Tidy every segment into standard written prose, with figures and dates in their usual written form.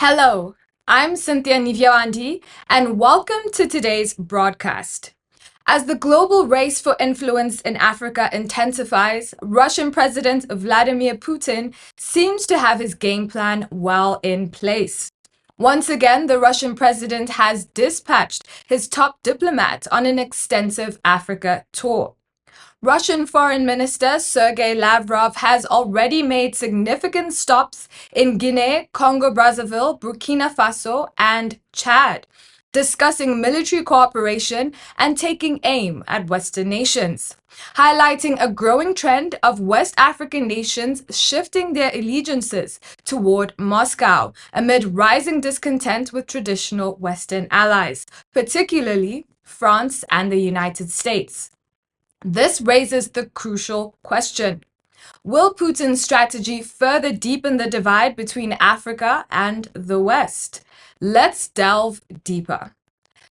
Hello, I'm Cynthia Nivyawandi, and welcome to today's broadcast. As the global race for influence in Africa intensifies, Russian President Vladimir Putin seems to have his game plan well in place. Once again, the Russian president has dispatched his top diplomat on an extensive Africa tour. Russian Foreign Minister Sergei Lavrov has already made significant stops in Guinea, Congo-Brazzaville, Burkina Faso, and Chad, discussing military cooperation and taking aim at Western nations, highlighting a growing trend of West African nations shifting their allegiances toward Moscow amid rising discontent with traditional Western allies, particularly France and the United States. This raises the crucial question. Will Putin's strategy further deepen the divide between Africa and the West? Let's delve deeper.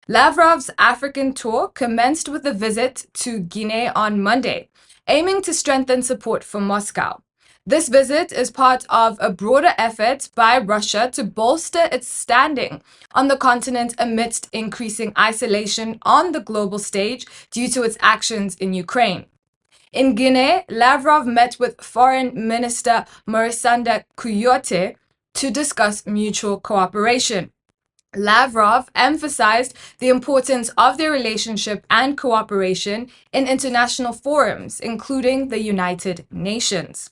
Lavrov's African tour commenced with a visit to Guinea on Monday, aiming to strengthen support for Moscow. This visit is part of a broader effort by Russia to bolster its standing on the continent amidst increasing isolation on the global stage due to its actions in Ukraine. In Guinea, Lavrov met with Foreign Minister Morisanda Kuyote to discuss mutual cooperation. Lavrov emphasized the importance of their relationship and cooperation in international forums, including the United Nations.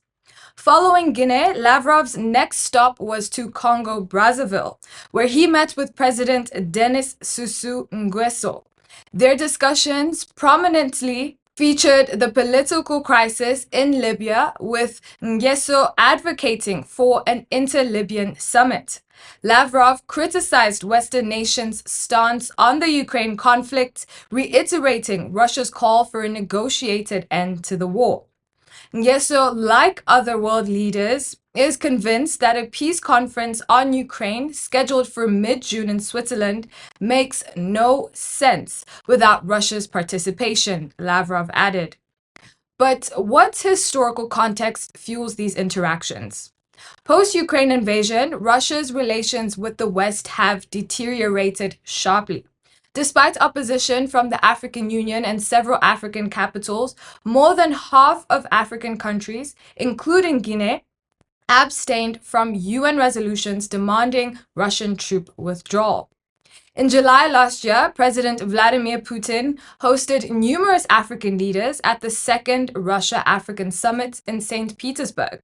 Following Guinea, Lavrov's next stop was to Congo-Brazzaville, where he met with President Denis Sassou Nguesso. Their discussions prominently featured the political crisis in Libya, with Nguesso advocating for an inter-Libyan summit. Lavrov criticized Western nations' stance on the Ukraine conflict, reiterating Russia's call for a negotiated end to the war. Nguesso, like other world leaders, is convinced that a peace conference on Ukraine scheduled for mid-June in Switzerland makes no sense without Russia's participation, Lavrov added. But what historical context fuels these interactions? Post-Ukraine invasion, Russia's relations with the West have deteriorated sharply. Despite opposition from the African Union and several African capitals, more than half of African countries, including Guinea, abstained from UN resolutions demanding Russian troop withdrawal. In July last year, President Vladimir Putin hosted numerous African leaders at the second Russia-African Summit in St. Petersburg,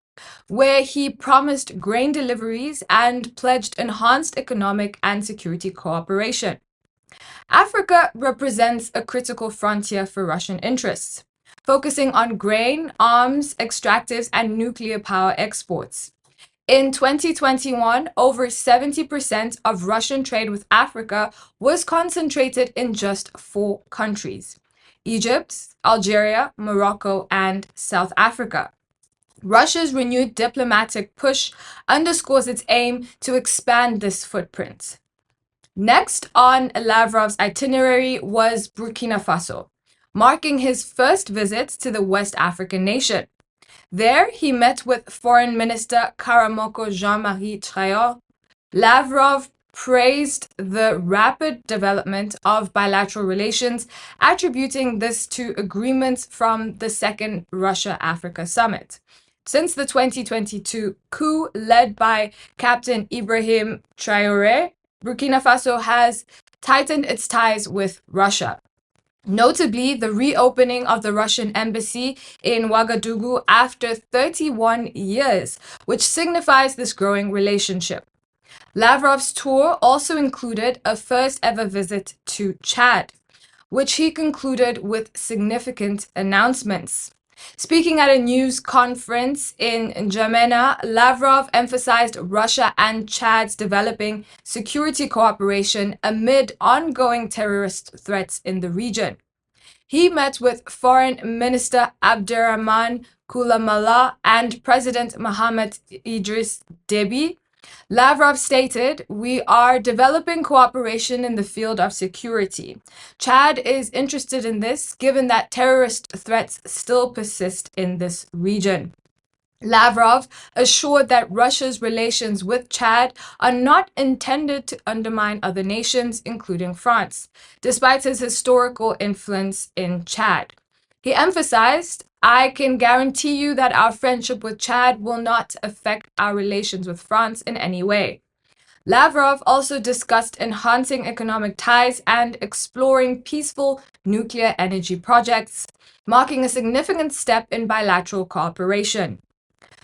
where he promised grain deliveries and pledged enhanced economic and security cooperation. Africa represents a critical frontier for Russian interests, focusing on grain, arms, extractives, and nuclear power exports. In 2021, over 70% of Russian trade with Africa was concentrated in just 4 countries: Egypt, Algeria, Morocco, and South Africa. Russia's renewed diplomatic push underscores its aim to expand this footprint. Next on Lavrov's itinerary was Burkina Faso, marking his first visit to the West African nation. There, he met with Foreign Minister Karamoko Jean-Marie Traore. Lavrov praised the rapid development of bilateral relations, attributing this to agreements from the second Russia-Africa summit. Since the 2022 coup led by Captain Ibrahim Traoré, Burkina Faso has tightened its ties with Russia. Notably, the reopening of the Russian embassy in Ouagadougou after 31 years, which signifies this growing relationship. Lavrov's tour also included a first-ever visit to Chad, which he concluded with significant announcements. Speaking at a news conference in N'Djamena, Lavrov emphasized Russia and Chad's developing security cooperation amid ongoing terrorist threats in the region. He met with Foreign Minister Abderrahman Koulamala and President Mohamed Idriss Déby. Lavrov stated, "We are developing cooperation in the field of security. Chad is interested in this, given that terrorist threats still persist in this region." Lavrov assured that Russia's relations with Chad are not intended to undermine other nations, including France, despite his historical influence in Chad. He emphasized, I can guarantee you that our friendship with Chad will not affect our relations with France in any way. Lavrov also discussed enhancing economic ties and exploring peaceful nuclear energy projects, marking a significant step in bilateral cooperation.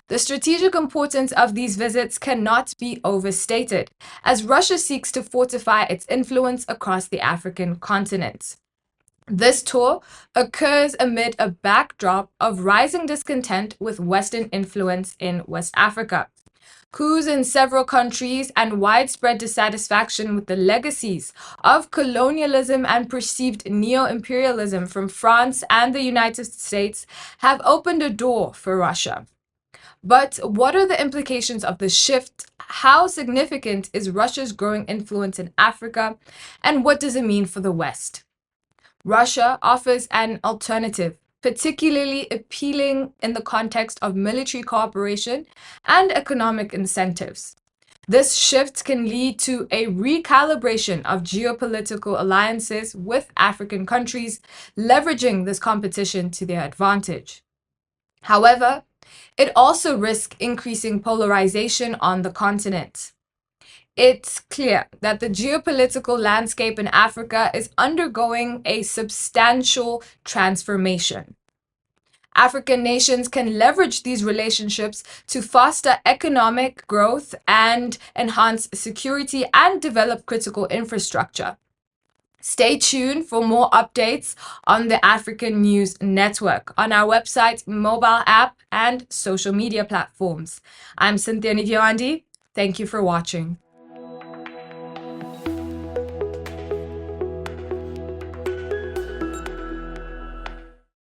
The strategic importance of these visits cannot be overstated, as Russia seeks to fortify its influence across the African continent. This tour occurs amid a backdrop of rising discontent with Western influence in West Africa. Coups in several countries and widespread dissatisfaction with the legacies of colonialism and perceived neo-imperialism from France and the United States have opened a door for Russia. But what are the implications of the shift? How significant is Russia's growing influence in Africa? And what does it mean for the West? Russia offers an alternative, particularly appealing in the context of military cooperation and economic incentives. This shift can lead to a recalibration of geopolitical alliances with African countries, leveraging this competition to their advantage. However, it also risks increasing polarization on the continent. It's clear that the geopolitical landscape in Africa is undergoing a substantial transformation. African nations can leverage these relationships to foster economic growth and enhance security and develop critical infrastructure. Stay tuned for more updates on the African News Network on our website, mobile app, and social media platforms. I'm Cynthia Nivyawandi. Thank you for watching.